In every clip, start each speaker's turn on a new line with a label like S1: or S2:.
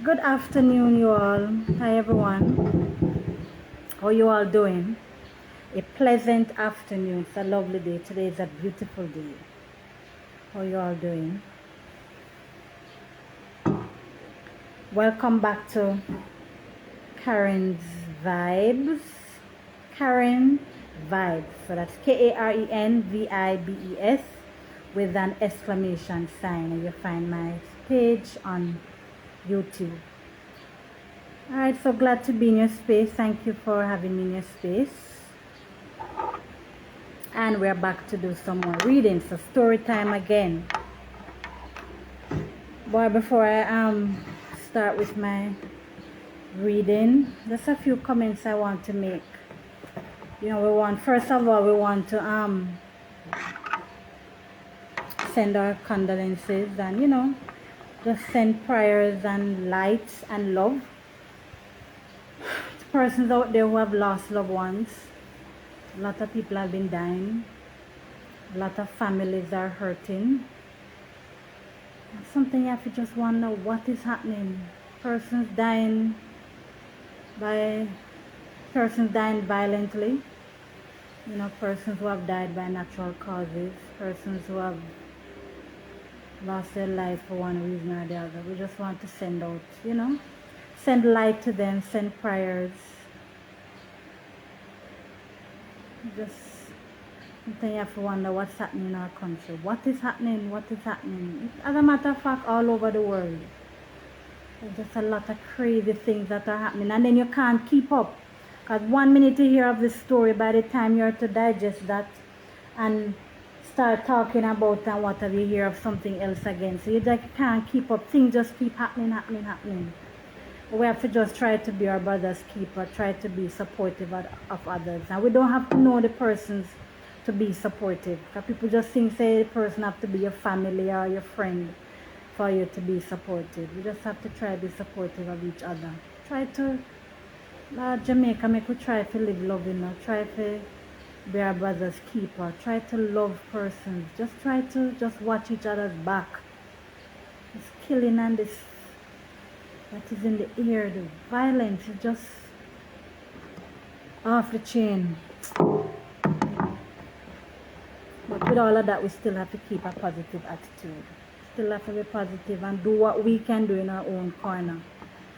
S1: Good afternoon, you all. Hi, everyone. How you all doing? A pleasant afternoon. It's a lovely day. Today is a beautiful day. How you all doing? Welcome back to Karen's Vibes. Karen Vibes. So that's KARENVIBES with an exclamation sign. And you find my page on YouTube. Alright, so glad to be in your space. Thank you for having me in your space. And we're back to do some more reading. So story time again. But before I start with my reading, just a few comments I want to make. You know, first of all we want to send our condolences and just send prayers and lights and love to persons out there who have lost loved ones. A lot of people have been dying. A lot of families are hurting. Something you have to just wonder what is happening. Persons dying violently. You know, persons who have died by natural causes. Persons who have lost their life for one reason or the other. We just want to send out, send light to them, send prayers. Just something you have to wonder what's happening in our country. What is happening? What is happening? As a matter of fact, all over the world. There's just a lot of crazy things that are happening. And then you can't keep up. Because 1 minute you hear of this story, by the time you're to digest that and start talking about and whatever, you hear of something else again. So you just can't keep up. Things just keep happening. We have to just try to be our brother's keeper, try to be supportive of others. And we don't have to know the persons to be supportive. Because people just think, say, the person have to be your family or your friend for you to be supportive. We just have to try to be supportive of each other. Try to, Jamaica, make we try to live love, try to be our brother's keeper. Try to love persons. Just try to just watch each other's back. This killing and this that is in the air, the violence is just off the chain. But with all of that, we still have to keep a positive attitude. Still have to be positive and do what we can do in our own corner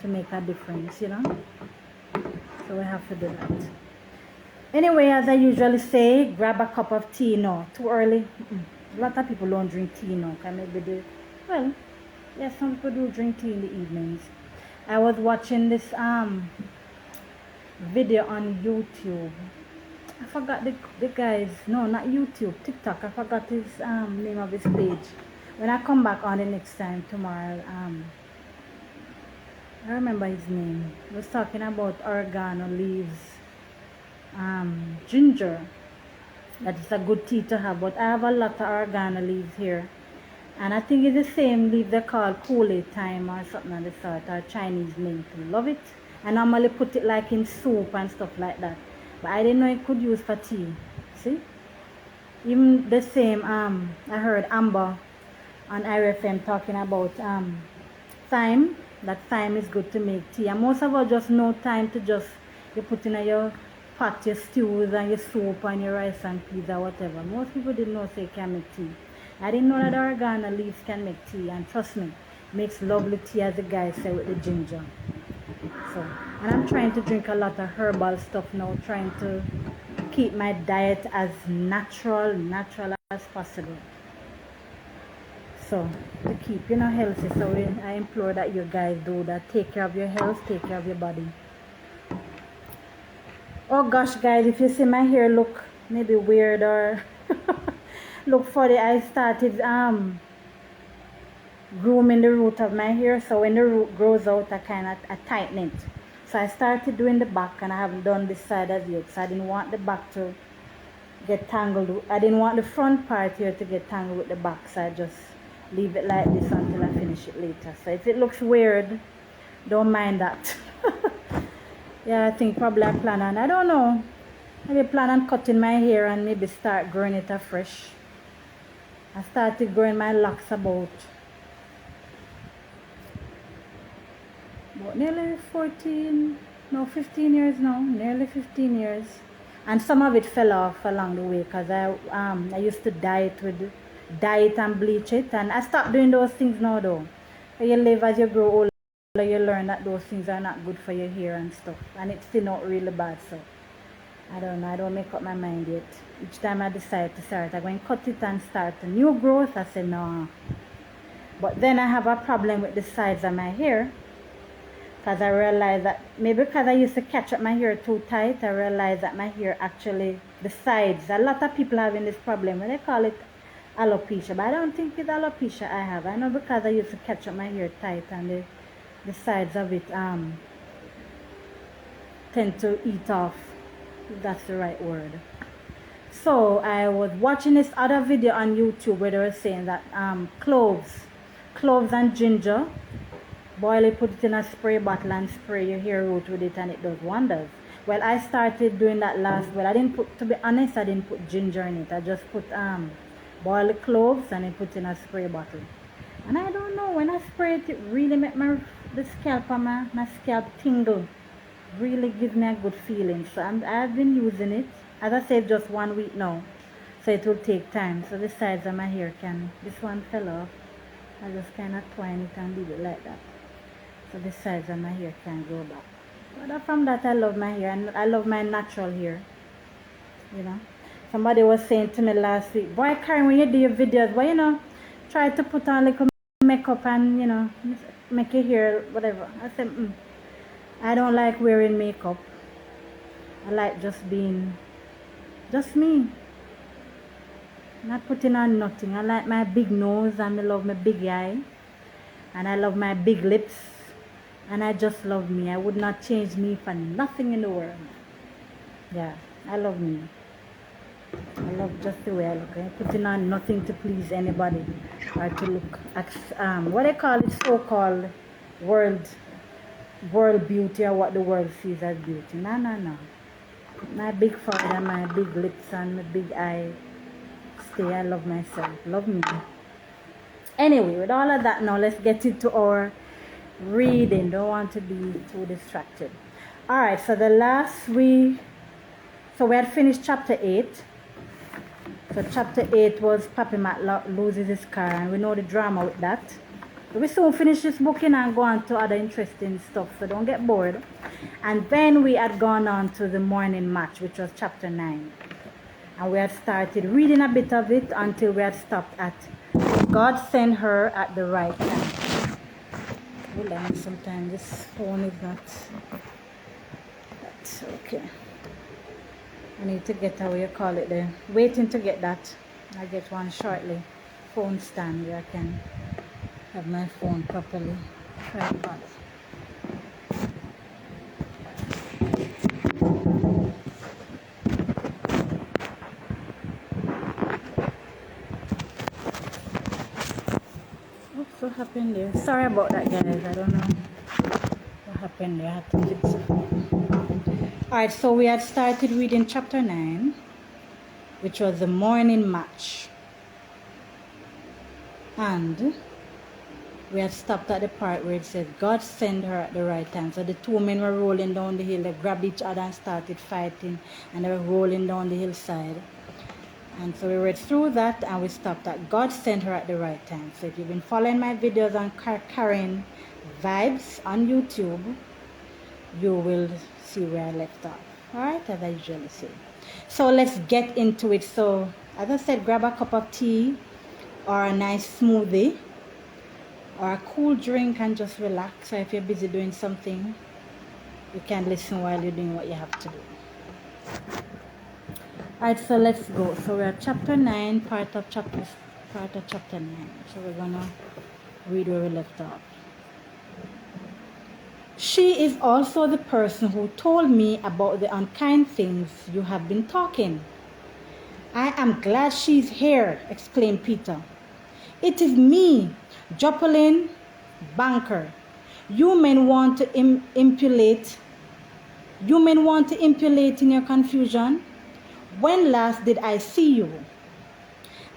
S1: to make a difference, So we have to do that. Anyway, as I usually say, grab a cup of tea now. Too early. A lot of people don't drink tea now. Some people do drink tea in the evenings. I was watching this video on YouTube. I forgot the guy's, no, not YouTube, TikTok. I forgot his name of his page. When I come back on the next time tomorrow, I remember his name. He was talking about oregano leaves, ginger. That is a good tea to have, but I have a lot of oregano leaves here. And I think it's the same leaf they call Kool-Aid thyme or something of the sort, or Chinese mint. Love it. I normally put it like in soup and stuff like that. But I didn't know it could use for tea. See? Even the same, I heard Amber on IRFM talking about thyme. That thyme is good to make tea. And most of us just know thyme to just, you put in your pot, your stews and your soup and your rice and peas or whatever. Most people didn't know say can make tea. I didn't know that oregano leaves can make tea, and trust me, makes lovely tea, as the guy said, with the ginger. So, and I'm trying to drink a lot of herbal stuff now, trying to keep my diet as natural as possible. So, to keep, healthy. So I implore that you guys do that. Take care of your health, take care of your body. Oh gosh, guys, if you see my hair look maybe weird or look funny, I started grooming the root of my hair. So when the root grows out, I tighten it. So I started doing the back, and I haven't done this side as yet. So I didn't want the back to get tangled. I didn't want the front part here to get tangled with the back. So I just leave it like this until I finish it later. So if it looks weird, don't mind that. Yeah, I think probably I plan on, I don't know, maybe plan on cutting my hair and maybe start growing it afresh. I started growing my locks about about nearly 14, no, 15 years now, nearly 15 years. And some of it fell off along the way because I used to dye it and bleach it, and I stopped doing those things now though. As you live, as you grow older, you learn that those things are not good for your hair and stuff, and it's still not really bad. So I don't know, I don't make up my mind yet. Each time I decide to start, I go and cut it and start a new growth. I say no. But then I have a problem with the sides of my hair, because I realized that maybe because I used to catch up my hair too tight, I realized that my hair actually, the sides, a lot of people having this problem, and they call it alopecia, but I don't think it's alopecia I have. I know because I used to catch up my hair tight, and the sides of it tend to eat off, if that's the right word. So I was watching this other video on YouTube where they were saying that cloves and ginger, boil it, put it in a spray bottle and spray your hair root with it, and it does wonders. Well, I started doing that I didn't put, to be honest, I didn't put ginger in it. I just put boil the cloves and I put in a spray bottle. And I don't know, when I spray it, it really make the scalp of my scalp tingle. Really gives me a good feeling. So I've been using it. As I said, just 1 week now. So it will take time. So the sides of my hair this one fell off. I just kind of twine it and leave it like that. So the sides of my hair can go back. But from that, I love my hair, and I love my natural hair. You know, somebody was saying to me last week, boy, Karen, when you do your videos, why, you know, try to put on like a makeup and, you know, make your hair whatever. I said, I don't like wearing makeup. I like just being just me, not putting on nothing. I like my big nose, and I love my big eye, and I love my big lips, and I just love me. I would not change me for nothing in the world. Yeah, I love me. I love just the way I look. I'm putting on nothing to please anybody or to look what they call it, so-called world beauty, or what the world sees as beauty. No. My big forehead and my big lips and my big eye stay. I love myself. Love me. Anyway, with all of that now, let's get into our reading. Don't want to be too distracted. Alright, so we had finished chapter 8. So chapter 8 was Papi Matlock loses his car, and we know the drama with that. So we soon finish this book and go on to other interesting stuff, so don't get bored. And then we had gone on to the morning match, which was chapter 9. And we had started reading a bit of it until we had stopped at God sent her at the right time. Hold on, sometimes this phone is not. That's okay. I need to get how you call it there. Waiting to get that. I'll get one shortly. Phone stand where I can have my phone properly. Tripod. What happened there? Sorry about that, guys. I don't know what happened there. I had to fix it. Alright, so we had started reading chapter 9, which was the morning match. And we had stopped at the part where it said, God sent her at the right time. So the two men were rolling down the hill. They grabbed each other and started fighting. And they were rolling down the hillside. And so we read through that, and we stopped at God sent her at the right time. So if you've been following my videos on Karen Vibes on YouTube, you will see where I left off. Alright, as I usually say. So let's get into it. So as I said, grab a cup of tea or a nice smoothie or a cool drink and just relax. So if you're busy doing something, you can listen while you're doing what you have to do. Alright, so let's go. So we're at chapter 9, part of chapter 9. So we're gonna read where we left off. She is also the person who told me about the unkind things you have been talking. I am glad she's here, exclaimed Peter. It is me, Joplin Banker. You men want to impulate in your confusion. When last did I see you?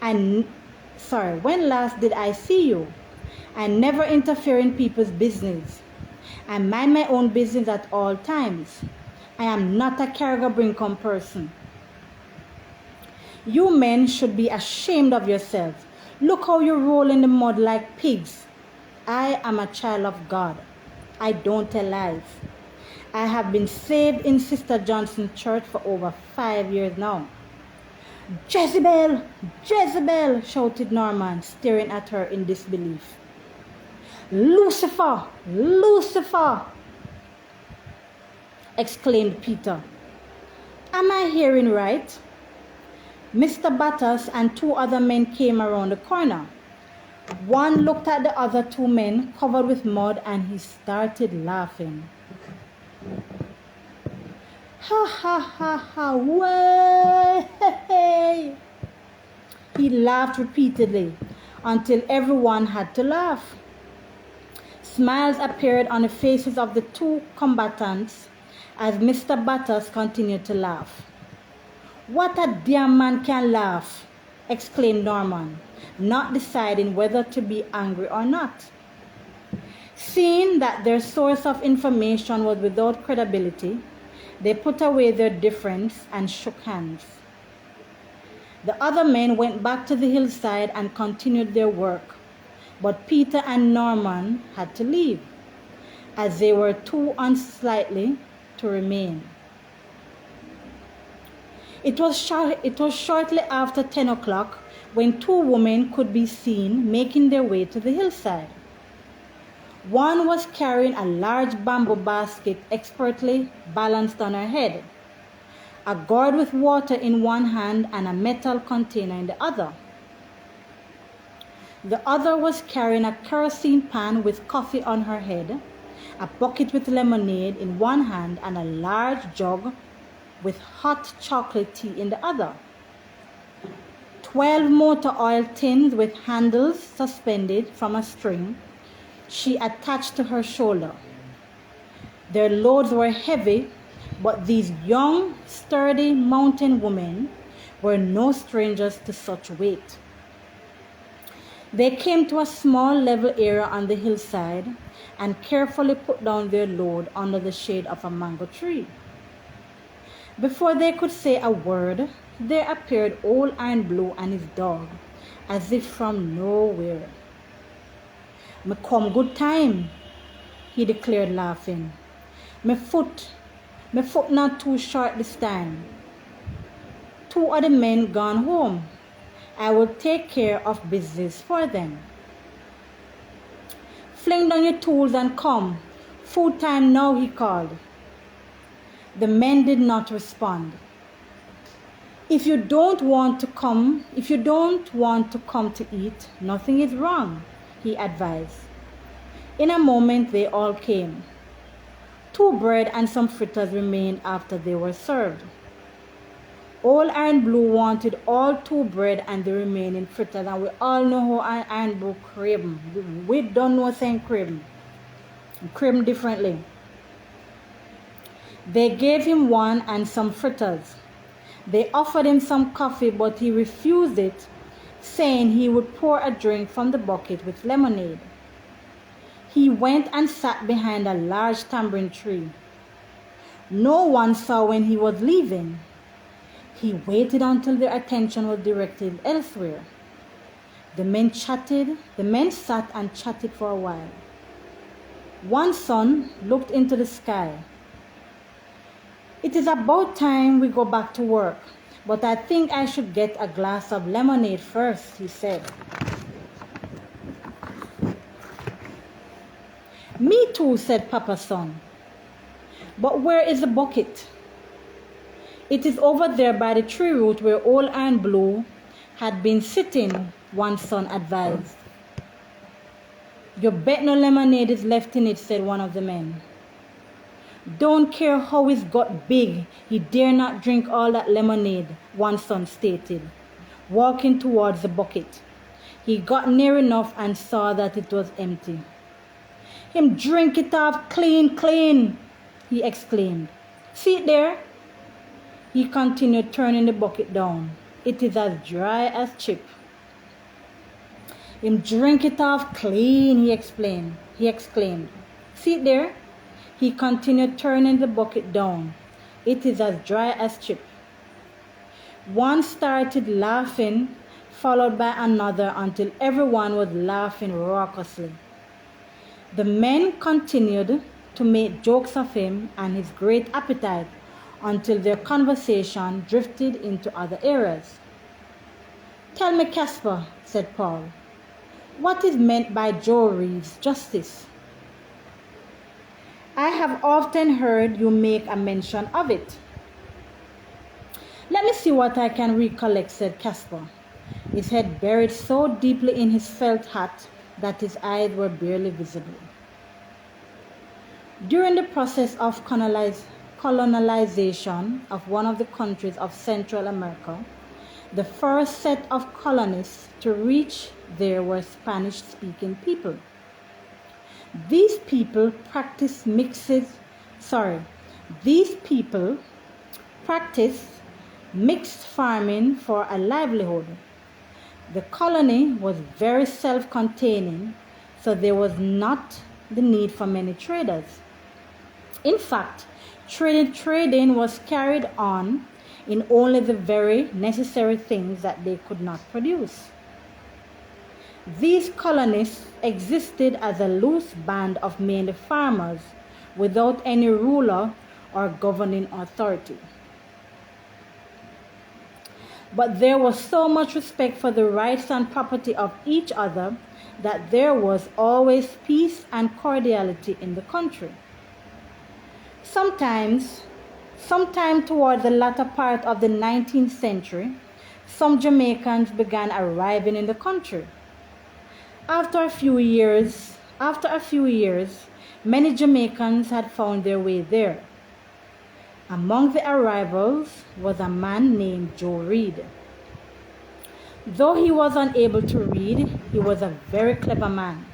S1: When last did I see you? I never interfere in people's business. I mind my own business at all times. I am not a Carrigabrincom person. You men should be ashamed of yourselves. Look how you roll in the mud like pigs. I am a child of God. I don't tell lies. I have been saved in Sister Johnson's church for over 5 years now. Jezebel! Jezebel! Shouted Norman, staring at her in disbelief. Lucifer! Lucifer! Exclaimed Peter. Am I hearing right? Mr. Butters and 2 other men came around the corner. One looked at the other 2 men covered with mud and he started laughing. Ha ha ha ha, way! He laughed repeatedly until everyone had to laugh. Smiles appeared on the faces of the 2 combatants as Mr. Butters continued to laugh. What a damn man can laugh, exclaimed Norman, not deciding whether to be angry or not. Seeing that their source of information was without credibility, they put away their difference and shook hands. The other men went back to the hillside and continued their work, but Peter and Norman had to leave, as they were too unsightly to remain. It was shortly after 10 o'clock when 2 women could be seen making their way to the hillside. One was carrying a large bamboo basket expertly balanced on her head, a gourd with water in one hand and a metal container in the other. The other was carrying a kerosene pan with coffee on her head, a bucket with lemonade in one hand and a large jug with hot chocolate tea in the other. 12 motor oil tins with handles suspended from a string she attached to her shoulder. Their loads were heavy, but these young, sturdy mountain women were no strangers to such weight. They came to a small level area on the hillside and carefully put down their load under the shade of a mango tree. Before they could say a word, there appeared Old Iron Blue and his dog, as if from nowhere. "Me come good time," he declared, laughing. Me foot not too short this time. 2 of the men gone home. I will take care of business for them. "Fling down your tools and come. Food time now," he called. The men did not respond. If you don't want to come to eat, nothing is wrong," he advised. In a moment they all came. 2 bread and some fritters remained after they were served. Old Iron Blue wanted all 2 bread and the remaining fritters, and we all know how Iron Blue crib. We don't know saying crib. Crib differently. They gave him 1 and some fritters. They offered him some coffee, but he refused it, saying he would pour a drink from the bucket with lemonade. He went and sat behind a large tamarind tree. No one saw when he was leaving. He waited until their attention was directed elsewhere. The men sat and chatted for a while. One son looked into the sky. "It is about time we go back to work, but I think I should get a glass of lemonade first," he said. "Me too," said Papa's son. "But where is the bucket?" "It is over there by the tree root where Old Iron Blue had been sitting," one son advised. "You bet no lemonade is left in it," said one of the men. "Don't care how his gut big, he dare not drink all that lemonade," one son stated, walking towards the bucket. He got near enough and saw that it was empty. "Him drink it off clean," he exclaimed. "See it there?" He continued, turning the bucket down. "It is as dry as chip." "Him drink it off clean," he exclaimed. See it there? He continued, turning the bucket down. It is as dry as chip. One started laughing, followed by another, until everyone was laughing raucously. The men continued to make jokes of him and his great appetite until their conversation drifted into other areas. "Tell me, Caspar," said Paul, "what is meant by Joe Reed's justice? I have often heard you make a mention of it." "Let me see what I can recollect," said Caspar, his head buried so deeply in his felt hat that his eyes were barely visible. During the process of colonization of one of the countries of Central America, the first set of colonists to reach there were Spanish-speaking people. These people practiced mixed farming for a livelihood. The colony was very self-containing, so there was not the need for many traders. In fact, trading was carried on in only the very necessary things that they could not produce. These colonists existed as a loose band of mainly farmers without any ruler or governing authority. But there was so much respect for the rights and property of each other that there was always peace and cordiality in the country. Sometime toward the latter part of the 19th century, some Jamaicans began arriving in the country. After a few years, many Jamaicans had found their way there. Among the arrivals was a man named Joe Reed. Though he was unable to read, he was a very clever man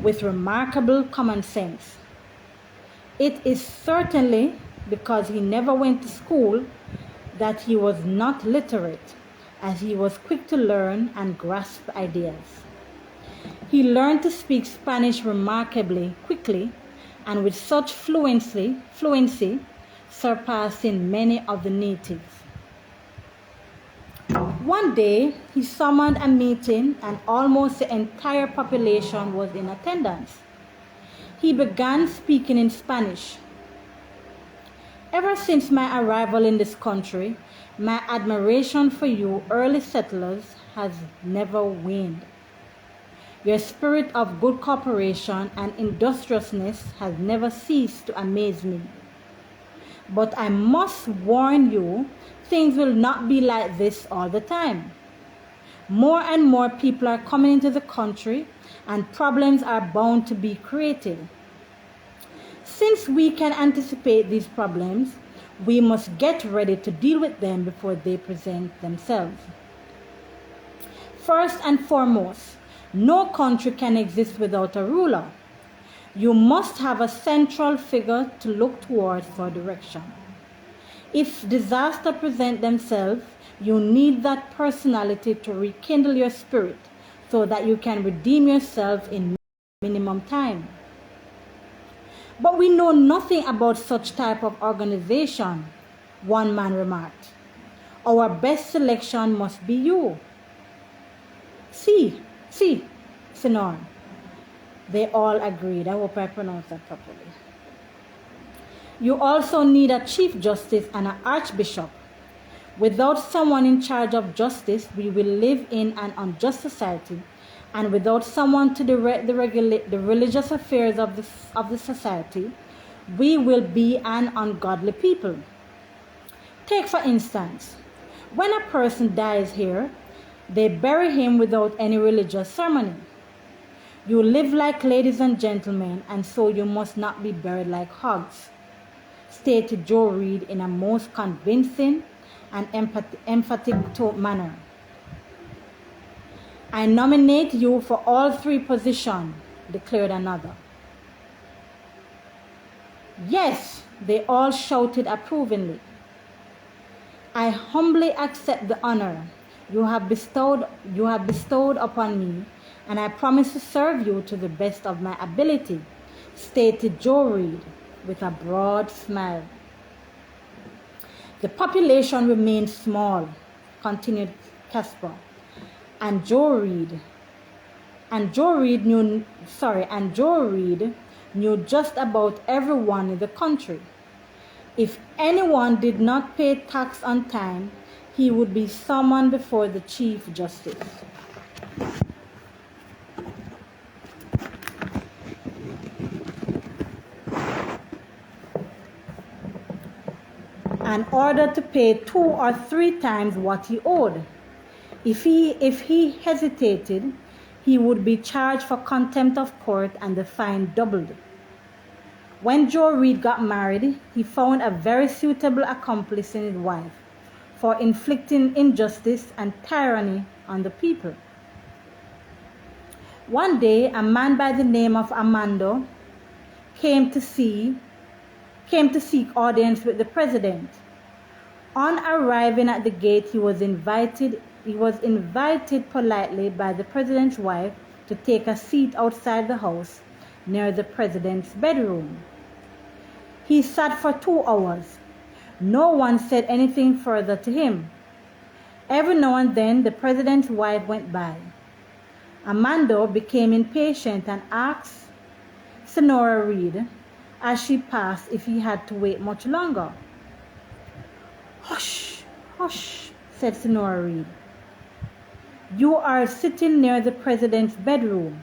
S1: with remarkable common sense. It is certainly because he never went to school that he was not literate, as he was quick to learn and grasp ideas. He learned to speak Spanish remarkably quickly and with such fluency, surpassing many of the natives. One day, he summoned a meeting and almost the entire population was in attendance. He began speaking in Spanish. "Ever since my arrival in this country, my admiration for you early settlers has never waned. Your spirit of good cooperation and industriousness has never ceased to amaze me. But I must warn you, things will not be like this all the time. More and more people are coming into the country and problems are bound to be created. Since we can anticipate these problems, we must get ready to deal with them before they present themselves. First and foremost, no country can exist without a ruler. You must have a central figure to look towards for direction. If disaster presents themselves, you need that personality to rekindle your spirit so that you can redeem yourself in minimum time. But we know nothing about such type of organization," one man remarked. "Our best selection must be you." See, Senor. They all agreed. I hope I pronounced that properly. "You also need a chief justice and an archbishop. Without someone in charge of justice, we will live in an unjust society, and without someone to direct the religious affairs of the society, we will be an ungodly people. Take for instance, when a person dies here, they bury him without any religious ceremony. You live like ladies and gentlemen, and so you must not be buried like hogs," stated Joe Reed in a most convincing and emphatic manner. "I nominate you for all three positions," declared another. "Yes," they all shouted approvingly. "I humbly accept the honor you have bestowed upon me, and I promise to serve you to the best of my ability," stated Joe Reed with a broad smile. The population remained small, continued Casper, and Joe Reed knew just about everyone in the country. If anyone did not pay tax on time, he would be summoned before the Chief Justice. And ordered to pay 2 or 3 times what he owed. If he hesitated, he would be charged for contempt of court and the fine doubled. When Joe Reed got married, he found a very suitable accomplice in his wife for inflicting injustice and tyranny on the people. One day, a man by the name of Armando came to seek audience with the president. On arriving at the gate, he was invited politely by the president's wife to take a seat outside the house near the president's bedroom. He sat for 2 hours. No one said anything further to him. Every now and then, the president's wife went by. Armando became impatient and asked Sonora Reed as she passed if he had to wait much longer. "Hush, hush," said Sonora Reed. "You are sitting near the president's bedroom.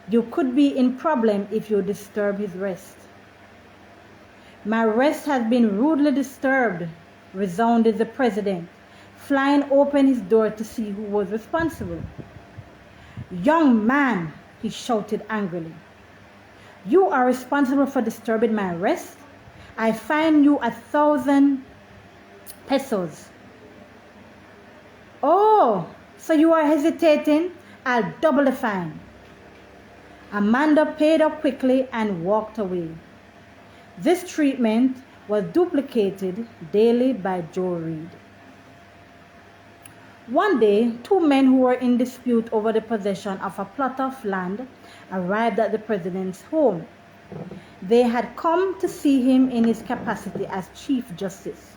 S1: You could be in problem if you disturb his rest." "My rest has been rudely disturbed," resounded the president, flying open his door to see who was responsible. "Young man," he shouted angrily, "you are responsible for disturbing my rest? I fine you 1,000 pesos. "Oh, so you are hesitating? I'll double the fine." Amanda paid up quickly and walked away. This treatment was duplicated daily by Joe Reed. One day, 2 men who were in dispute over the possession of a plot of land arrived at the president's home. They had come to see him in his capacity as Chief Justice.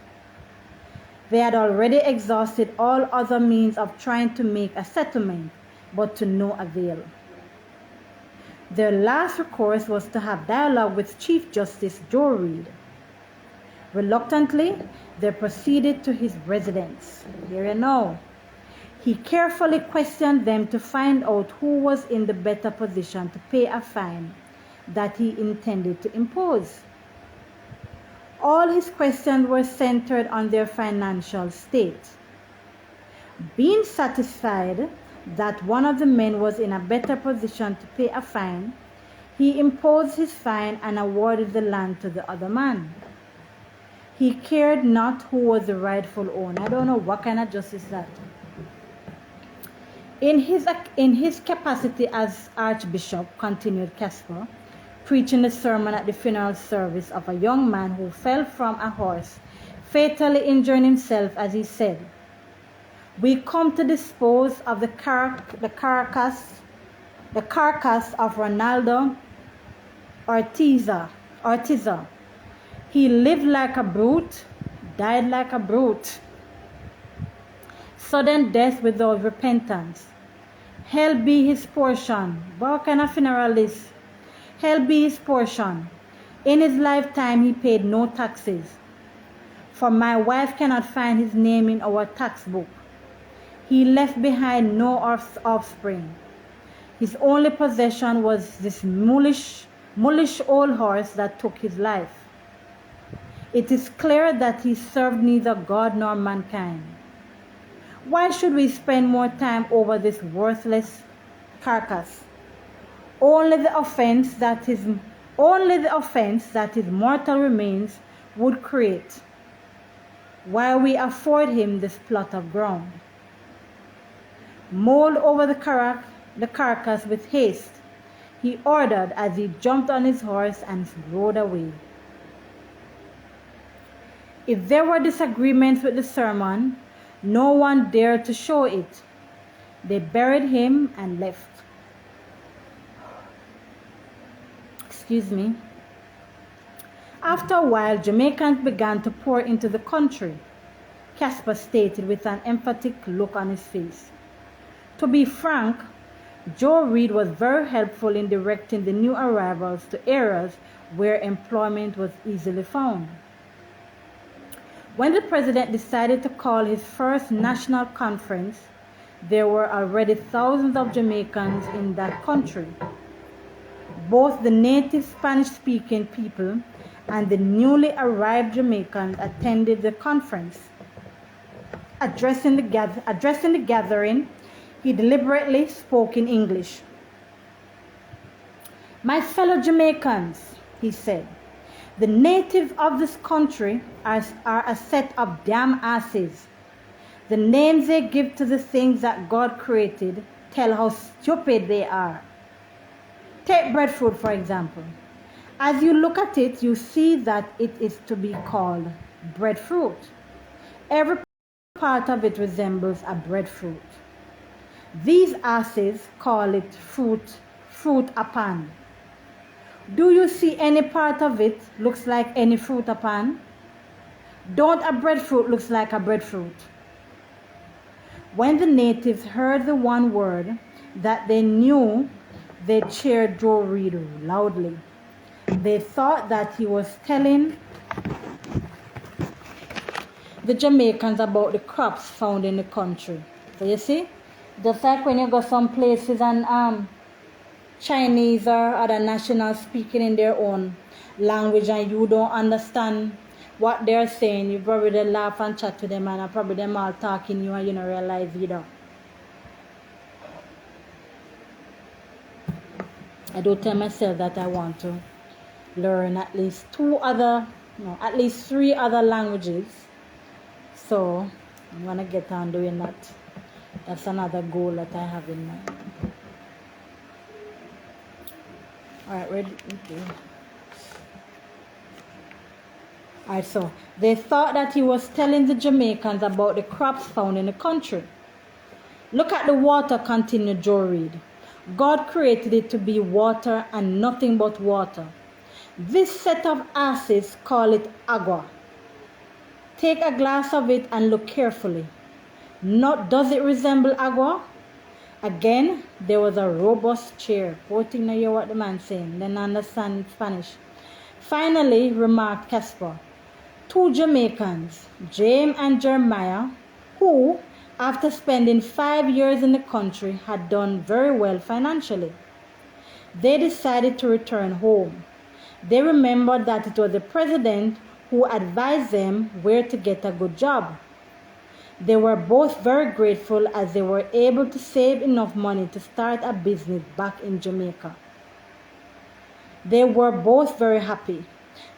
S1: They had already exhausted all other means of trying to make a settlement, but to no avail. Their last recourse was to have dialogue with Chief Justice Joe Reed. Reluctantly, they proceeded to his residence. Here you know. He carefully questioned them to find out who was in the better position to pay a fine that he intended to impose. All his questions were centered on their financial state. Being satisfied that one of the men was in a better position to pay a fine, he imposed his fine and awarded the land to the other man. He cared not who was the rightful owner. I don't know what kind of justice that. In his capacity as Archbishop, continued Casper, preaching a sermon at the funeral service of a young man who fell from a horse, fatally injuring himself, as he said, "We come to dispose of the carcass of Ronaldo Ortiza. He lived like a brute, died like a brute. Sudden death without repentance. Hell be his portion." What kind of funeral is? Hell be his portion. In his lifetime he paid no taxes, for my wife cannot find his name in our tax book. He left behind no offspring. His only possession was this mullish old horse that took his life. It is clear that he served neither God nor mankind. Why should we spend more time over this worthless carcass? Only the offense that his mortal remains would create, while we afford him this plot of ground. Mold over the carcass with haste, he ordered as he jumped on his horse and rode away. If there were disagreements with the sermon, no one dared to show it. They buried him and left. excuse me. After a while, Jamaicans began to pour into the country, Casper stated with an emphatic look on his face. To be frank, Joe Reid was very helpful in directing the new arrivals to areas where employment was easily found. When the president decided to call his first national conference, there were already thousands of Jamaicans in that country. Both the native Spanish-speaking people and the newly arrived Jamaicans attended the conference. Addressing the gathering, he deliberately spoke in English. "My fellow Jamaicans," he said, "the natives of this country are a set of damn asses. The names they give to the things that God created tell how stupid they are. Take breadfruit, for example. As you look at it, you see that it is to be called breadfruit. Every part of it resembles a breadfruit. These asses call it fruit upon. Do you see any part of it looks like any fruit upon? Don't a breadfruit looks like a breadfruit?" When the natives heard the one word that they knew, they cheered Joe Reid loudly. They thought that he was telling the Jamaicans about the crops found in the country. So you see, just like when you go some places and Chinese or other nationals speaking in their own language and you don't understand what they're saying, you probably laugh and chat to them and probably them all talking you and you don't realize either. I do tell myself that I want to learn at least at least 3 other languages. So I'm gonna get on doing that. That's another goal that I have in mind. Alright, ready? Okay. Alright, so they thought that he was telling the Jamaicans about the crops found in the country. "Look at the water," continued Joe Reid. "God created it to be water and nothing but water. This set of asses call it agua. Take a glass of it and look carefully. Does it resemble agua?" Again, there was a robust cheer. Poor thing to hear what the man saying, then understand Spanish. Finally, remarked Casper, 2 Jamaicans, James and Jeremiah, who, after spending 5 years in the country, had done very well financially. They decided to return home. They remembered that it was the president who advised them where to get a good job. They were both very grateful as they were able to save enough money to start a business back in Jamaica. They were both very happy.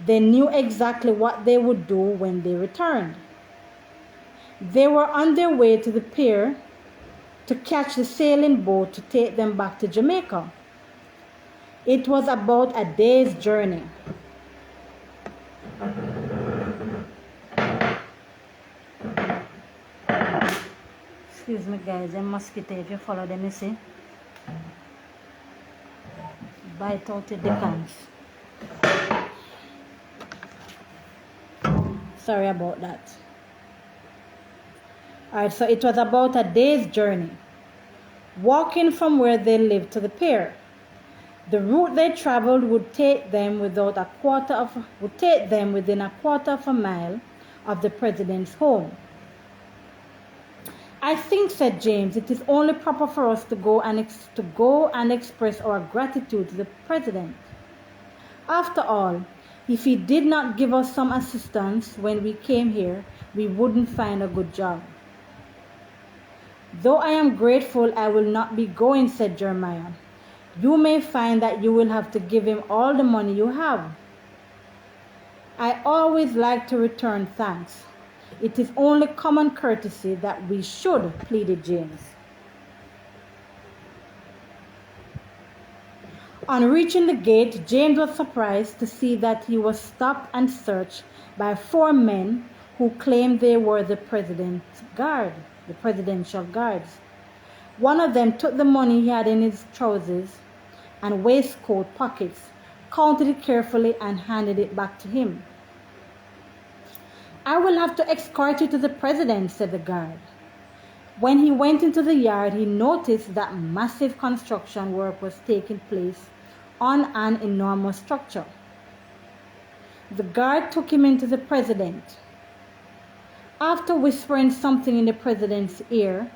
S1: They knew exactly what they would do when they returned. They were on their way to the pier to catch the sailing boat to take them back to Jamaica. It was about a day's journey. Excuse me guys, them mosquito, if you follow them, you see, bite out the dickens. Sorry about that. Alright, so it was about a day's journey, walking from where they lived to the pier. The route they traveled would take them within a quarter of a mile of the president's home. "I think," said James, "it is only proper for us to go and express our gratitude to the president. After all, if he did not give us some assistance when we came here, we wouldn't find a good job." "Though I am grateful, I will not be going," said Jeremiah. "You may find that you will have to give him all the money you have." "I always like to return thanks. It is only common courtesy that we should," pleaded James. On reaching the gate, James was surprised to see that he was stopped and searched by 4 men who claimed they were the presidential guards. One of them took the money he had in his trousers and waistcoat pockets, counted it carefully, and handed it back to him. "I will have to escort you to the president," said the guard. When he went into the yard, he noticed that massive construction work was taking place on an enormous structure. The guard took him into the president. After whispering something in the president's ear,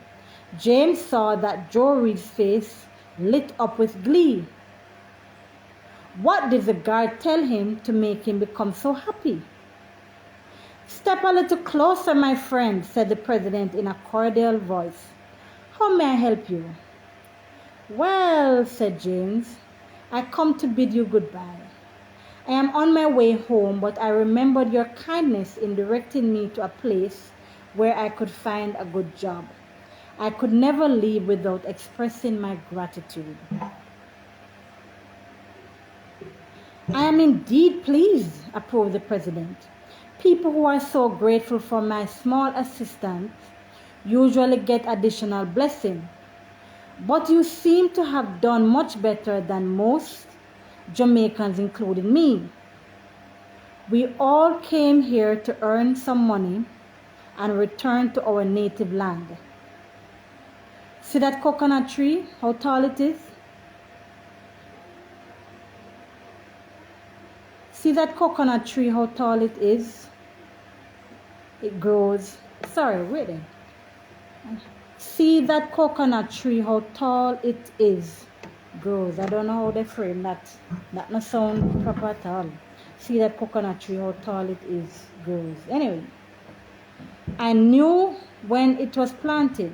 S1: James saw that Joe Reed's face lit up with glee. What did the guard tell him to make him become so happy? "Step a little closer, my friend," said the president in a cordial voice. "How may I help you?" "Well," said James, "I come to bid you goodbye. I am on my way home, but I remembered your kindness in directing me to a place where I could find a good job. I could never leave without expressing my gratitude." "I am indeed pleased," approved the president. "People who are so grateful for my small assistance usually get additional blessing. But you seem to have done much better than most Jamaicans, including me. We all came here to earn some money and return to our native land. See that coconut tree, how tall it is? See that coconut tree, how tall it is? It grows. Sorry, wait there. See that coconut tree, how tall it is? Grows. I don't know how they frame that. That no sound proper at all. See that coconut tree, how tall it is? Grows. Anyway, I knew when it was planted,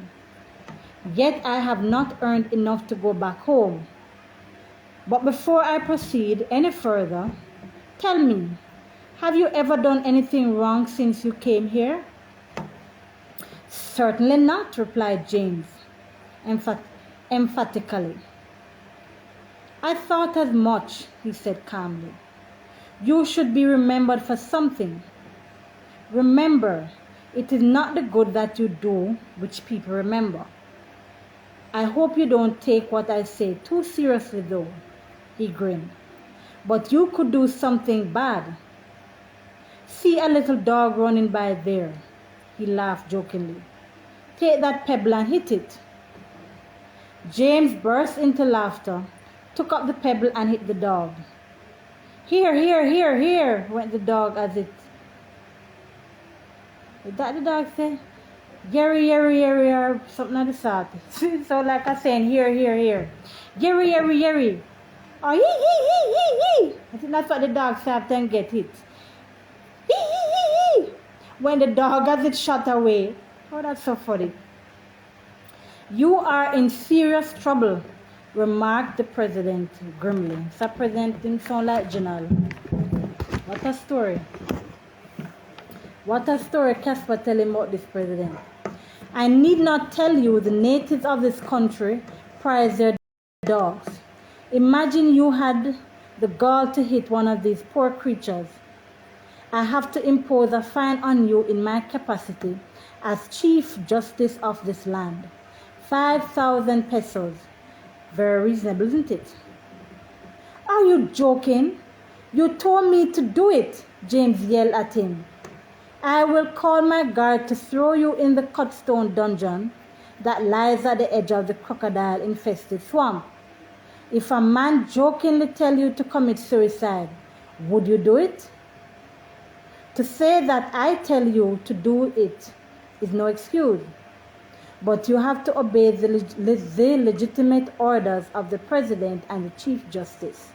S1: yet I have not earned enough to go back home. But before I proceed any further, tell me, have you ever done anything wrong since you came here?" "Certainly not," replied James emphatically. "I thought as much," he said calmly. "You should be remembered for something. Remember, it is not the good that you do which people remember. I hope you don't take what I say too seriously, though," he grinned. "But you could do something bad. See a little dog running by there," he laughed jokingly. "Take that pebble and hit it." James burst into laughter, took up the pebble and hit the dog. "Here, here, here, here," went the dog as it... Did that the dog say? "Yeri, yeri, yeri," or something like that. So like I saying, "Here, here, here. Yeri, yeri, yeri." Oh, hee, hee, hee, hee, hee. I think that's what the dog say after and get hit. Hee, hee, hee, hee. When the dog has it shot away. Oh, that's so funny. "You are in serious trouble," remarked the president grimly. So president didn't sound like General. What a story. What a story Casper tell him about this president. "I need not tell you the natives of this country prize their dogs. Imagine you had the gall to hit one of these poor creatures. I have to impose a fine on you in my capacity as Chief Justice of this land. 5,000 pesos. Very reasonable, isn't it?" "Are you joking? You told me to do it," James yelled at him. "I will call my guard to throw you in the cutstone dungeon that lies at the edge of the crocodile-infested swamp. If a man jokingly tell you to commit suicide, would you do it? To say that I tell you to do it is no excuse, but you have to obey the legitimate orders of the President and the Chief Justice.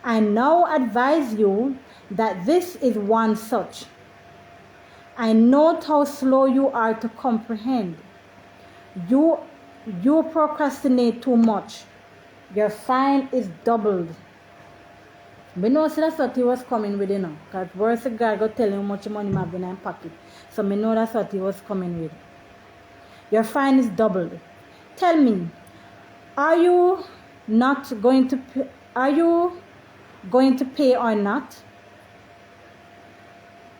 S1: I now advise you that this is one such. I note how slow you are to comprehend. You procrastinate too much. Your fine is doubled." We know so that's what he was coming with, you know. Because where's the guy go tell him how much money he have in his pocket. So me know that's what he was coming with. "Your fine is doubled. Tell me, are you going to pay or not?"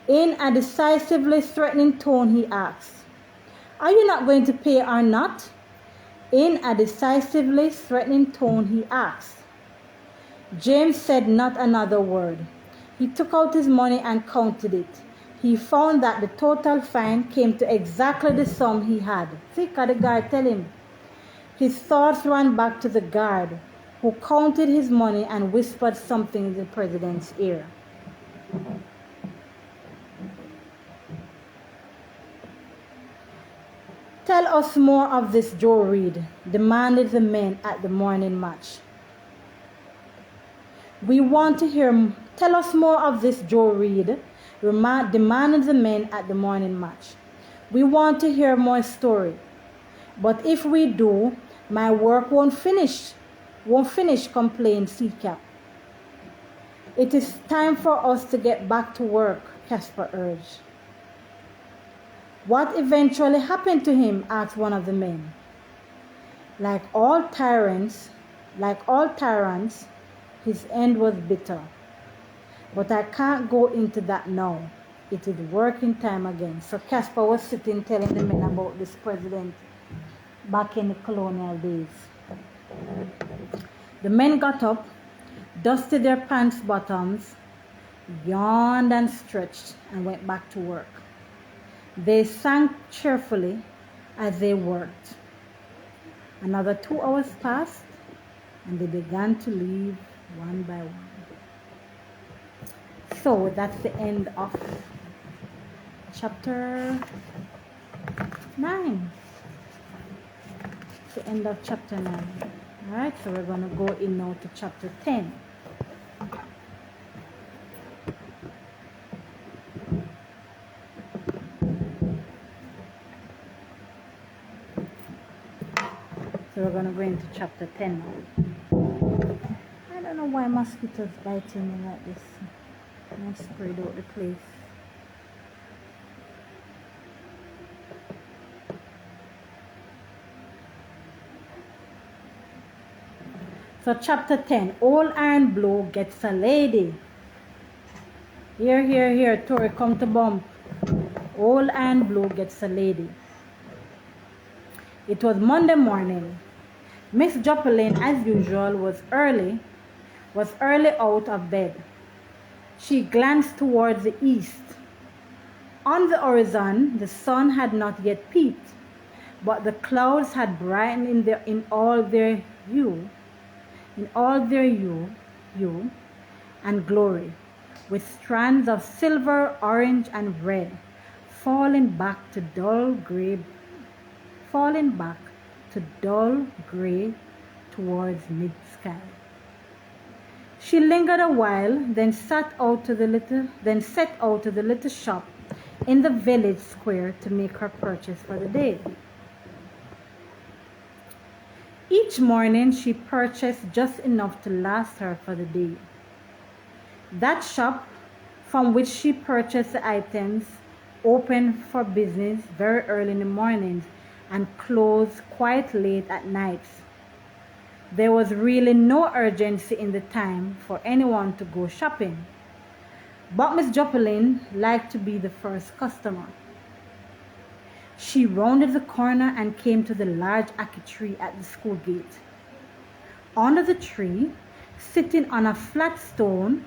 S1: In a decisively threatening tone, he asked. "Are you not going to pay or not?" In a decisively threatening tone, he asked. James said not another word. He took out his money and counted it. He found that the total fine came to exactly the sum he had. See, the guard tell him. His thoughts ran back to the guard, who counted his money and whispered something in the president's ear. Tell us more of this, Joe Reed, demanded the men at the morning match. We want to hear. Tell us more of this, Joe Reed, demanded the men at the morning match. We want to hear more story. But if we do, my work won't finish, complained Seacap. It is time for us to get back to work, Casper urged. What eventually happened to him? Asked one of the men. Like all tyrants, his end was bitter. But I can't go into that now. It is working time again. So Casper was sitting telling the men about this president back in the colonial days. The men got up, dusted their pants bottoms, yawned and stretched, and went back to work. They sang cheerfully as they worked. Another 2 hours passed, and they began to leave one by one. So that's the end of chapter 9. The end of chapter 9. Alright, so we're going to go in now to chapter 10. So we're going to go into chapter 10 now. I don't know why mosquitoes biting me like this. I sprayed out the place. So chapter 10, Old Iron Blow gets a lady. Here, Tori, come to bump. Old Iron Blow gets a lady. It was Monday morning. Miss Joplin, as usual, was early out of bed. She glanced towards the east. On the horizon, the sun had not yet peeped, but the clouds had brightened in all their hue and glory, with strands of silver, orange, and red falling back to dull gray towards mid-sky. She lingered a while, then set out to the little shop in the village square to make her purchase for the day. Each morning she purchased just enough to last her for the day. That shop from which she purchased the items opened for business very early in the mornings and closed quite late at nights. There was really no urgency in the time for anyone to go shopping, but Miss Joplin liked to be the first customer. She rounded the corner and came to the large ackee tree at the school gate. Under the tree, sitting on a flat stone,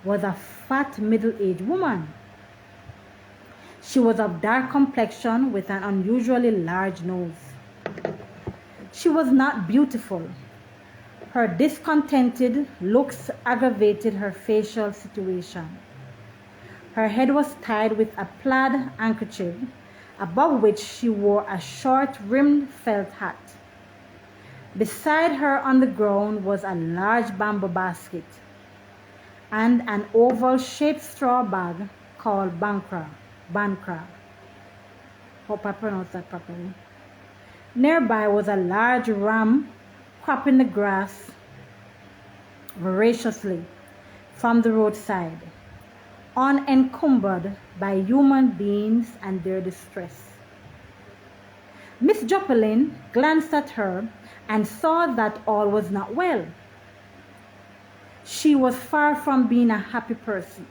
S1: was a fat middle-aged woman. She was of dark complexion with an unusually large nose. She was not beautiful. Her discontented looks aggravated her facial situation. Her head was tied with a plaid handkerchief, above which she wore a short-rimmed felt hat. Beside her on the ground was a large bamboo basket and an oval-shaped straw bag called bankra. Hope I pronounced that properly. Nearby was a large ram cropping the grass voraciously from the roadside, unencumbered by human beings and their distress. Miss Joplin glanced at her and saw that all was not well. She was far from being a happy person.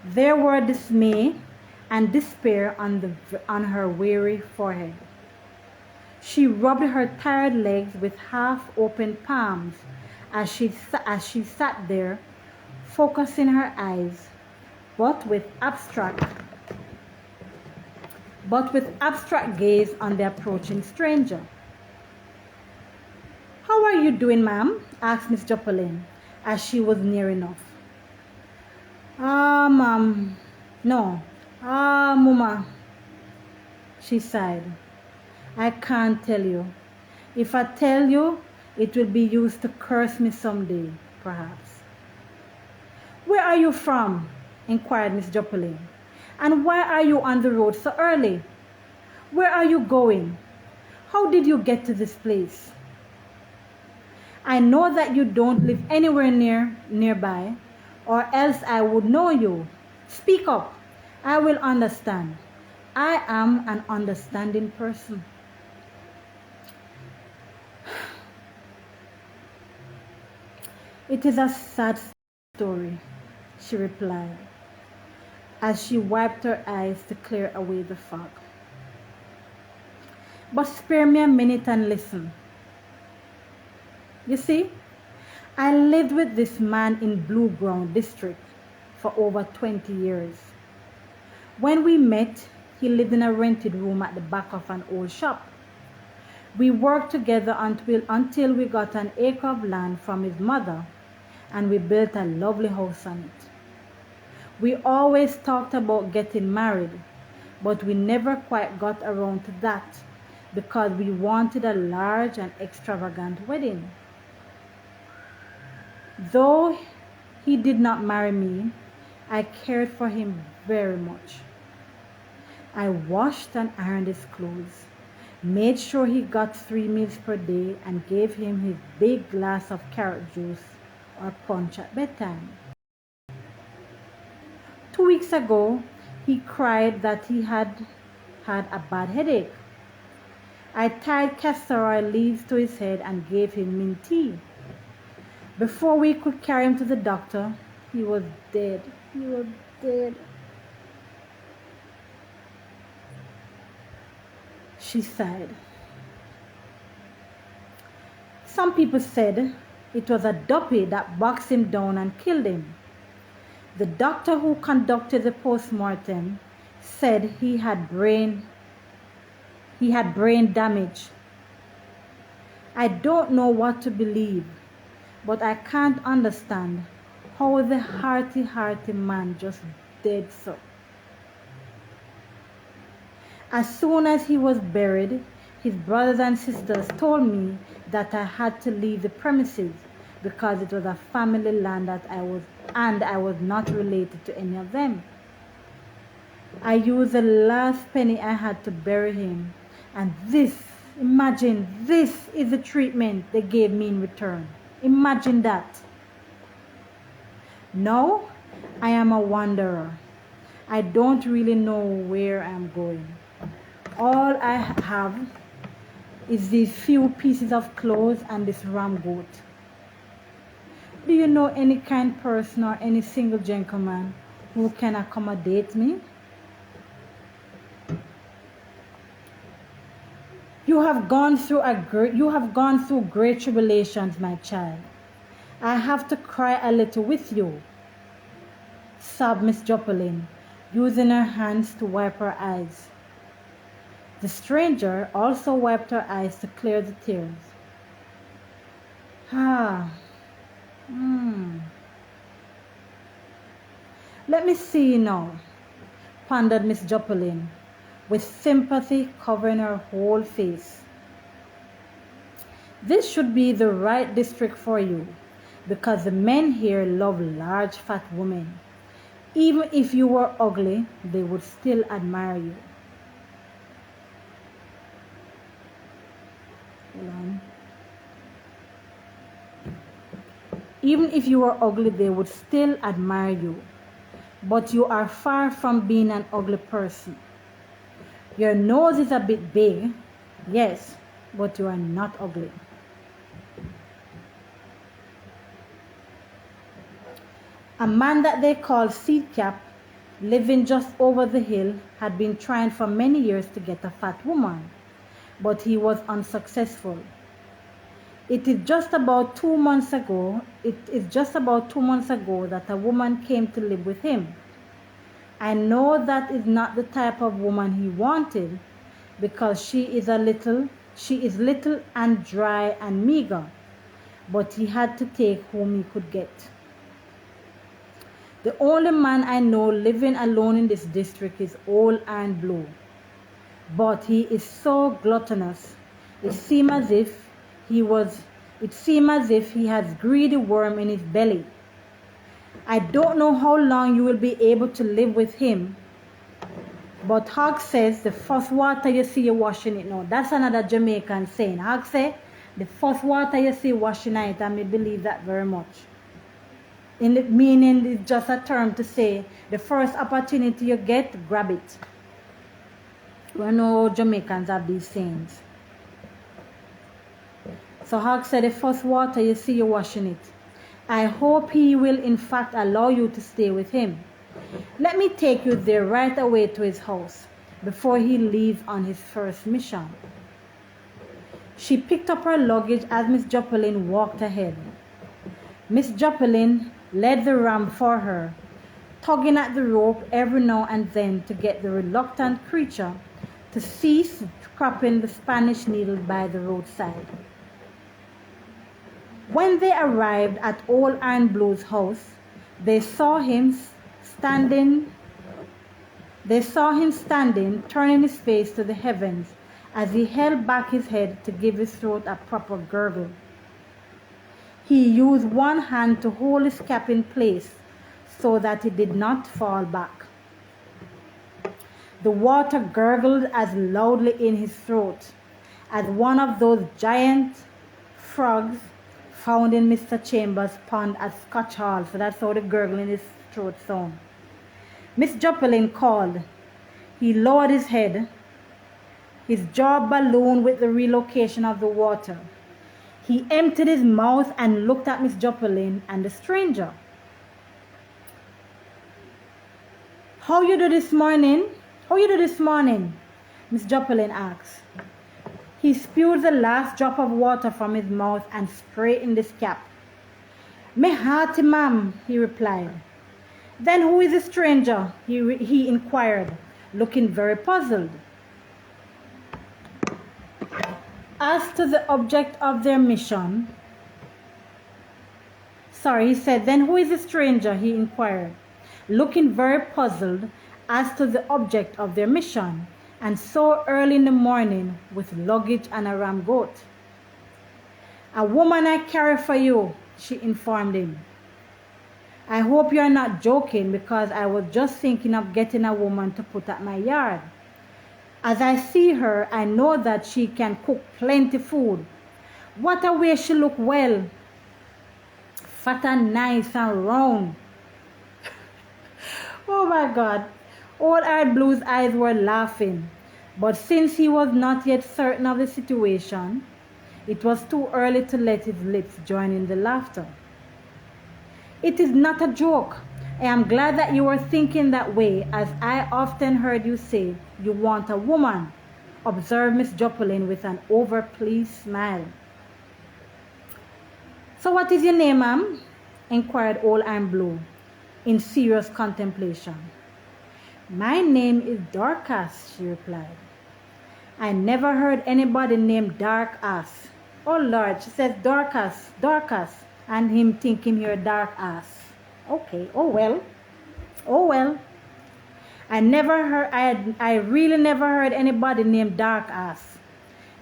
S1: There were dismay and despair on her weary forehead. She rubbed her tired legs with half-open palms as she sat there, focusing her eyes, but with abstract gaze on the approaching stranger. "How are you doing, ma'am?" asked Miss Joplin, as she was near enough. Ma'am, no. Mama," she sighed. "I can't tell you. If I tell you, it will be used to curse me someday, perhaps." "Where are you from?" inquired Miss Joplin. "And why are you on the road so early? Where are you going? How did you get to this place? I know that you don't live anywhere nearby, or else I would know you. Speak up. I will understand. I am an understanding person." "It is a sad story," she replied, as she wiped her eyes to clear away the fog. "But spare me a minute and listen. You see, I lived with this man in Blue Ground District for over 20 years. When we met, he lived in a rented room at the back of an old shop. We worked together until we got an acre of land from his mother, and we built a lovely house on it. We always talked about getting married, but we never quite got around to that because we wanted a large and extravagant wedding. Though he did not marry me, I cared for him very much. I washed and ironed his clothes, made sure he got 3 meals per day, and gave him his big glass of carrot juice or punch at bedtime. 2 weeks ago, he cried that he had had a bad headache. I tied castor oil leaves to his head and gave him mint tea. Before we could carry him to the doctor, he was dead. He was dead." She sighed. "Some people said it was a duppy that boxed him down and killed him. The doctor who conducted the post-mortem said he had brain damage. I don't know what to believe, but I can't understand how the hearty man just did so. As soon as he was buried, his brothers and sisters told me that I had to leave the premises because it was a family land that I was not related to any of them. I used the last penny I had to bury him, and imagine, this is the treatment they gave me in return. Imagine that. Now, I am a wanderer. I don't really know where I'm going. All I have is these few pieces of clothes and this ram goat. Do you know any kind person or any single gentleman who can accommodate me?" You have gone through great tribulations, my child. I have to cry a little with you," sobbed Miss Joplin, using her hands to wipe her eyes. The stranger also wiped her eyes to clear the tears. "Let me see now," pondered Miss Joplin, with sympathy covering her whole face. "This should be the right district for you, because the men here love large fat women. Even if you were ugly, they would still admire you." Even if you were ugly, they would still admire you. But you are far from being an ugly person. Your nose is a bit big, yes, but you are not ugly. A man that they called Seedcap, living just over the hill, had been trying for many years to get a fat woman, but he was unsuccessful. It is just about 2 months ago. It is just about 2 months ago that a woman came to live with him. I know that is not the type of woman he wanted, because she is little and dry and meager, but he had to take whom he could get. The only man I know living alone in this district is old and blue, but he is so gluttonous. It seems as if he has greedy worm in his belly. I don't know how long you will be able to live with him, but Hog says the first water you see, you're washing it now. That's another Jamaican saying. Hog say the first water you see, washing it, and I believe that very much. In the meaning, it's just a term to say the first opportunity you get, grab it. We know Jamaicans have these sayings. So Hog said the first water you see, you're washing it. I hope he will in fact allow you to stay with him. Let me take you there right away to his house before he leaves on his first mission. She picked up her luggage as Miss Joplin walked ahead. Miss Joplin led the ram for her, tugging at the rope every now and then to get the reluctant creature to cease scraping the Spanish needle by the roadside. When they arrived at Old Iron Blue's house, they saw him standing, turning his face to the heavens as he held back his head to give his throat a proper gurgle. He used one hand to hold his cap in place so that it did not fall back. The water gurgled as loudly in his throat as one of those giant frogs found in Mr. Chambers' pond at Scotch Hall. So that's how the gurgle in his throat sound. Miss Joplin called. He lowered his head. His jaw ballooned with the relocation of the water. He emptied his mouth and looked at Miss Joplin and the stranger. How you do this morning? Miss Joplin asked. He spewed the last drop of water from his mouth and sprayed in his cap. Me hearty, ma'am, he replied. Then who is the stranger? He inquired, looking very puzzled. As to the object of their mission, he said, then who is the stranger? He inquired, looking very puzzled as to the object of their mission, and so early in the morning with luggage and a ram goat. A woman I carry for you, she informed him. I hope you are not joking, because I was just thinking of getting a woman to put at my yard. As I see her, I know that she can cook plenty food. What a way she look well. Fat and nice and round. Oh my God. Old Iron Blue's eyes were laughing, but since he was not yet certain of the situation, it was too early to let his lips join in the laughter. It is not a joke. I am glad that you are thinking that way, as I often heard you say you want a woman, observed Miss Joplin with an overpleased smile. So what is your name, ma'am? Inquired Old Iron Blue in serious contemplation. My name is Dorcas, she replied. I never heard anybody named Dark Ass. Oh Lord, she says Dorcas, and him thinking you're Dark Ass. Okay, oh well. I really never heard anybody named Dark Ass.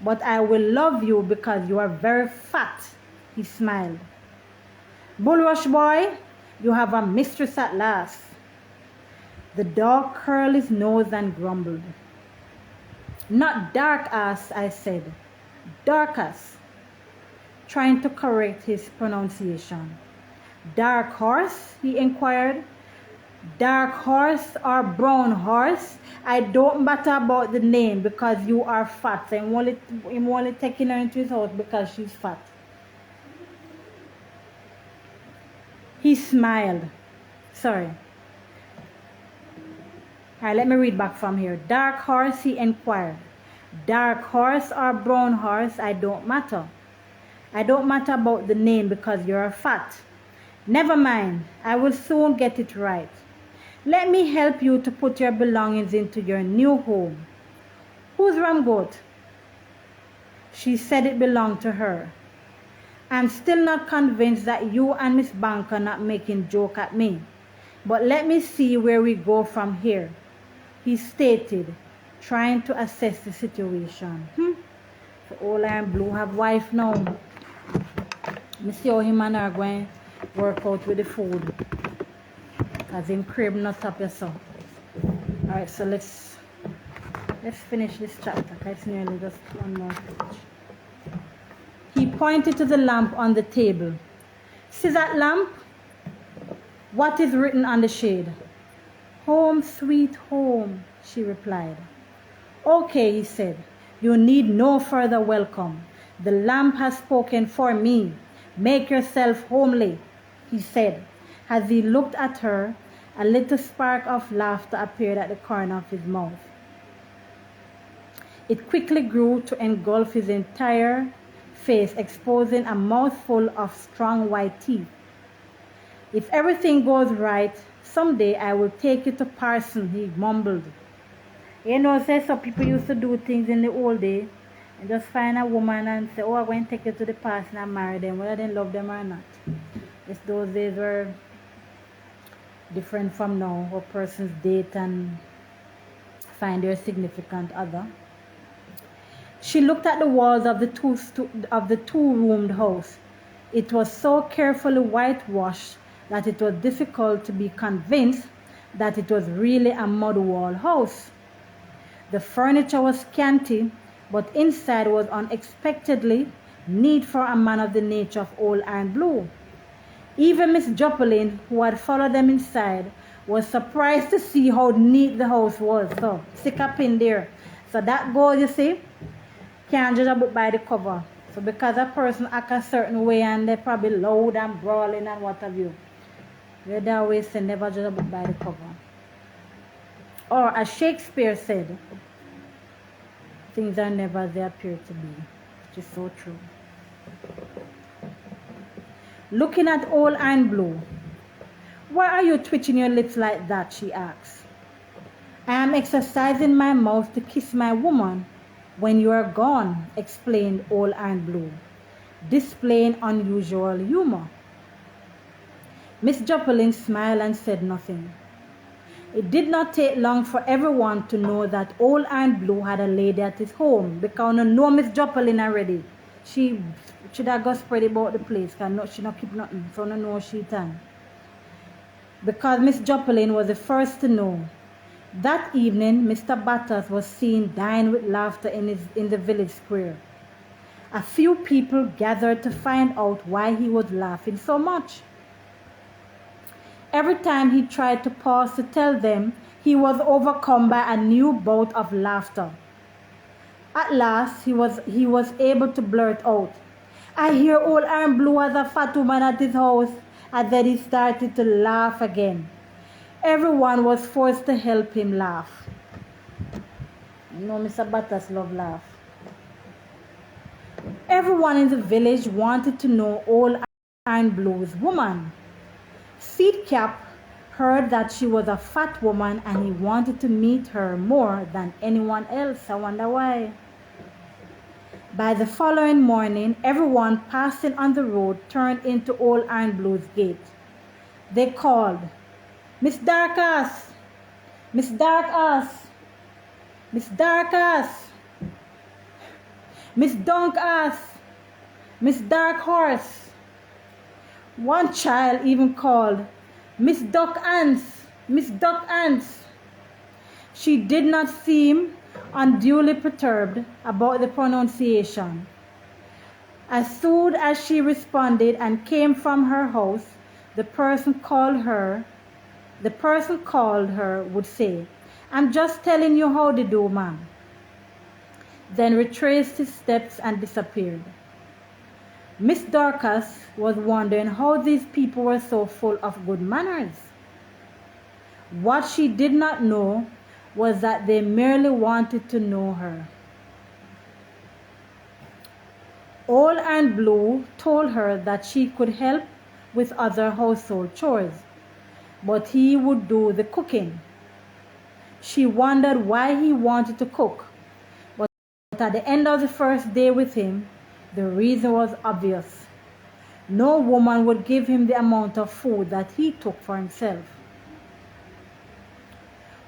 S1: But I will love you because you are very fat, he smiled. Bulrush boy, you have a mistress at last. The dog curled his nose and grumbled. Not Dark Ass, I said. Darkest, trying to correct his pronunciation. Dark horse, he inquired. Dark horse or brown horse? I don't matter about the name because you are fat. I'm only taking her into his house because she's fat. He smiled. Sorry. Alright, let me read back from here. Dark horse, he inquired. Dark horse or brown horse, I don't matter. I don't matter about the name because you're fat. Never mind, I will soon get it right. Let me help you to put your belongings into your new home. Whose Ramgoat? She said it belonged to her. I'm still not convinced that you and Miss Bank are not making joke at me. But let me see where we go from here, he stated, trying to assess the situation. So Old Iron Blue have wife now. Me see how him and her going work out with the food. Cause him crib not up your son. Alright, so let's finish this chapter, because it's nearly just one more page. He pointed to the lamp on the table. See that lamp? What is written on the shade? Home, sweet home, she replied. Okay, he said. You need no further welcome. The lamp has spoken for me. Make yourself homely, he said. As he looked at her, a little spark of laughter appeared at the corner of his mouth. It quickly grew to engulf his entire face, exposing a mouthful of strong white teeth. If everything goes right, someday I will take you to Parson, he mumbled. You know, say some people used to do things in the old day and just find a woman and say, oh, I'm going to take you to the Parson and marry them, whether they love them or not. Yes, those days were different from now, where persons date and find their significant other. She looked at the walls of the two-roomed house. It was so carefully whitewashed that it was difficult to be convinced that it was really a mud wall house. The furniture was scanty, but inside was unexpectedly neat for a man of the nature of Old Iron Blue. Even Miss Joplin, who had followed them inside, was surprised to see how neat the house was. So, stick a pin there. So that goes, you see, can't judge a book by the cover. So because a person act a certain way and they're probably loud and brawling and what have you, they always say never judge a book by the cover. Or as Shakespeare said, things are never as they appear to be, which is so true. Looking at Old Iron Blue, why are you twitching your lips like that? She asked. I am exercising my mouth to kiss my woman when you are gone, explained Old Iron Blue, displaying unusual humor. Miss Joplin smiled and said nothing. It did not take long for everyone to know that Old Iron Blue had a lady at his home, because no know Miss Joplin already. She should have got spread about the place, because she not keep nothing, so no know she done. Because Miss Joplin was the first to know. That evening, Mr. Batters was seen dying with laughter in the village square. A few people gathered to find out why he was laughing so much. Every time he tried to pause to tell them, he was overcome by a new bout of laughter. At last, he was able to blurt out, I hear Old Iron Blue has a fat woman at his house, and then he started to laugh again. Everyone was forced to help him laugh. You know, Mr. Batters love laugh. Everyone in the village wanted to know Old Iron Blue's woman. Seedcap heard that she was a fat woman and he wanted to meet her more than anyone else. I wonder why. By the following morning, everyone passing on the road turned into Old Iron Blue's gate. They called, Miss Darkass! Miss Darkass! Miss Darkass! Miss Dunkass! Miss Dark Horse! One child even called, Miss Duck Ants! Miss Duck Ants! She did not seem unduly perturbed about the pronunciation. As soon as she responded and came from her house, the person called her would say, I'm just telling you how to do, ma'am. Then retraced his steps and disappeared. Miss Dorcas was wondering how these people were so full of good manners. What she did not know was that they merely wanted to know her. Old Aunt Blue told her that she could help with other household chores, but he would do the cooking. She wondered why he wanted to cook, but at the end of the first day with him, the reason was obvious. No woman would give him the amount of food that he took for himself.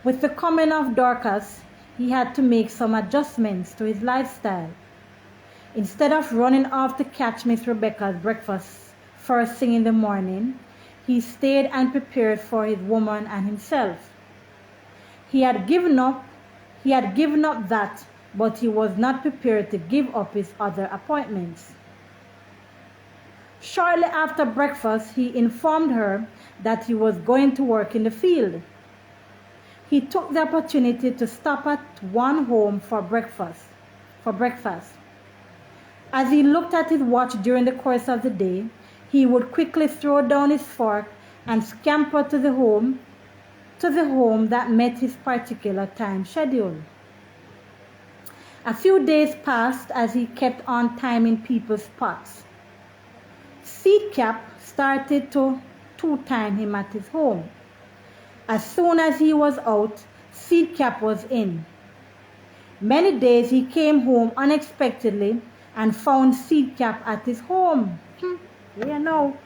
S1: With the coming of Dorcas, he had to make some adjustments to his lifestyle. Instead of running off to catch Miss Rebecca's breakfast first thing in the morning, he stayed and prepared for his woman and himself. He had given up that, but he was not prepared to give up his other appointments. Shortly after breakfast, he informed her that he was going to work in the field. He took the opportunity to stop at one home for breakfast. As he looked at his watch during the course of the day, he would quickly throw down his fork and scamper to the home that met his particular time schedule. A few days passed as he kept on timing people's spots. Seedcap started to two-time him at his home. As soon as he was out, Seedcap was in. Many days he came home unexpectedly and found Seedcap at his home. Yeah, no.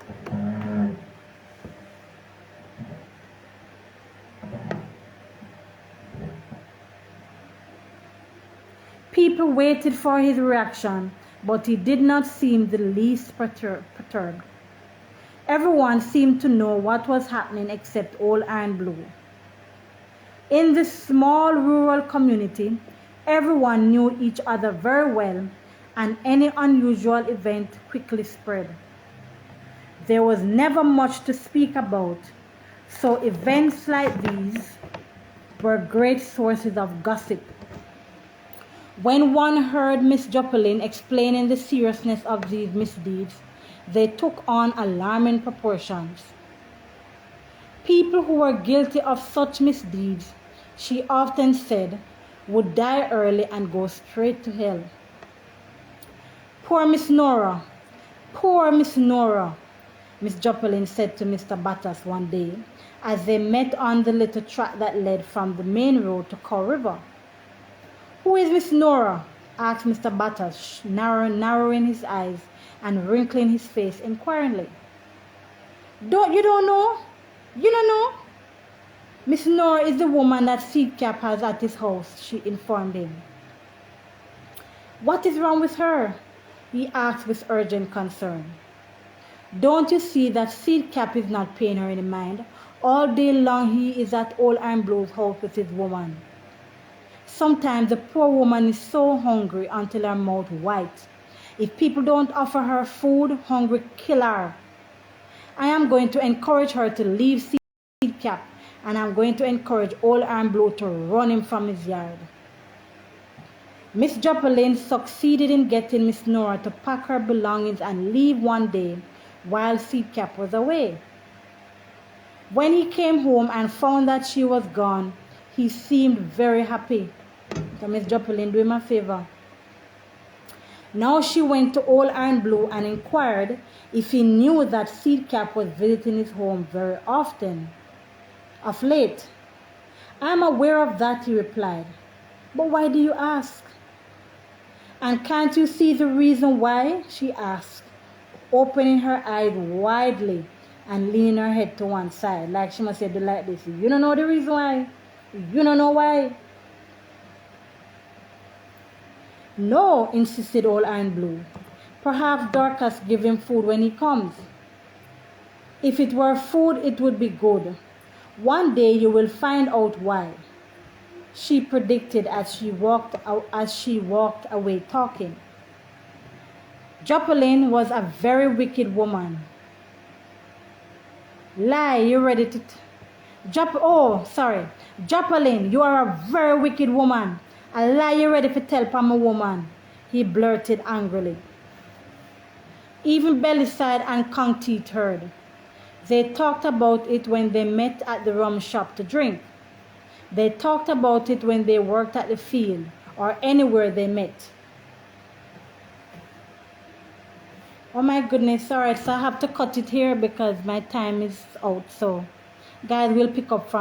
S1: People waited for his reaction, but he did not seem the least perturbed. Everyone seemed to know what was happening except Old Aunt Blue. In this small rural community, everyone knew each other very well, and any unusual event quickly spread. There was never much to speak about, so events like these were great sources of gossip. When one heard Miss Joplin explaining the seriousness of these misdeeds, they took on alarming proportions. People who were guilty of such misdeeds, she often said, would die early and go straight to hell. Poor Miss Nora, Miss Joplin said to Mr. Batters one day as they met on the little track that led from the main road to Cow River. Who is Miss Nora? Asked Mr. Batters, narrowing his eyes and wrinkling his face inquiringly. You don't know? You don't know? Miss Nora is the woman that Seedcap has at his house, she informed him. What is wrong with her? He asked with urgent concern. Don't you see that Seedcap is not paying her any mind? All day long he is at Old Aunt Blue's house with his woman. Sometimes the poor woman is so hungry until her mouth white. If people don't offer her food, hunger kill her. I am going to encourage her to leave Seedcap, and I'm going to encourage Old Aunt Blue to run him from his yard. Miss Joplin succeeded in getting Miss Nora to pack her belongings and leave one day while Seedcap was away. When he came home and found that she was gone, he seemed very happy. So Miss Joplin, do him a favor. Now she went to Old Aunt Blue and inquired if he knew that Seedcap was visiting his home very often, of late. I am aware of that, he replied. But why do you ask? And can't you see the reason why? She asked, opening her eyes widely and leaning her head to one side, like she must say it like this. You don't know the reason why? You don't know why? No, insisted Old Aunt Blue. Perhaps Dorcas give him food when he comes. If it were food, it would be good. One day you will find out why, she predicted as she walked away talking. Joplin was a very wicked woman. Joplin, you are a very wicked woman. A lie you ready to tell from a woman, he blurted angrily. Even Beliside and Kong Teeth heard. They talked about it when they met at the rum shop to drink. They talked about it when they worked at the field or anywhere they met. Oh my goodness, alright, so I have to cut it here because my time is out. So guys, we'll pick up from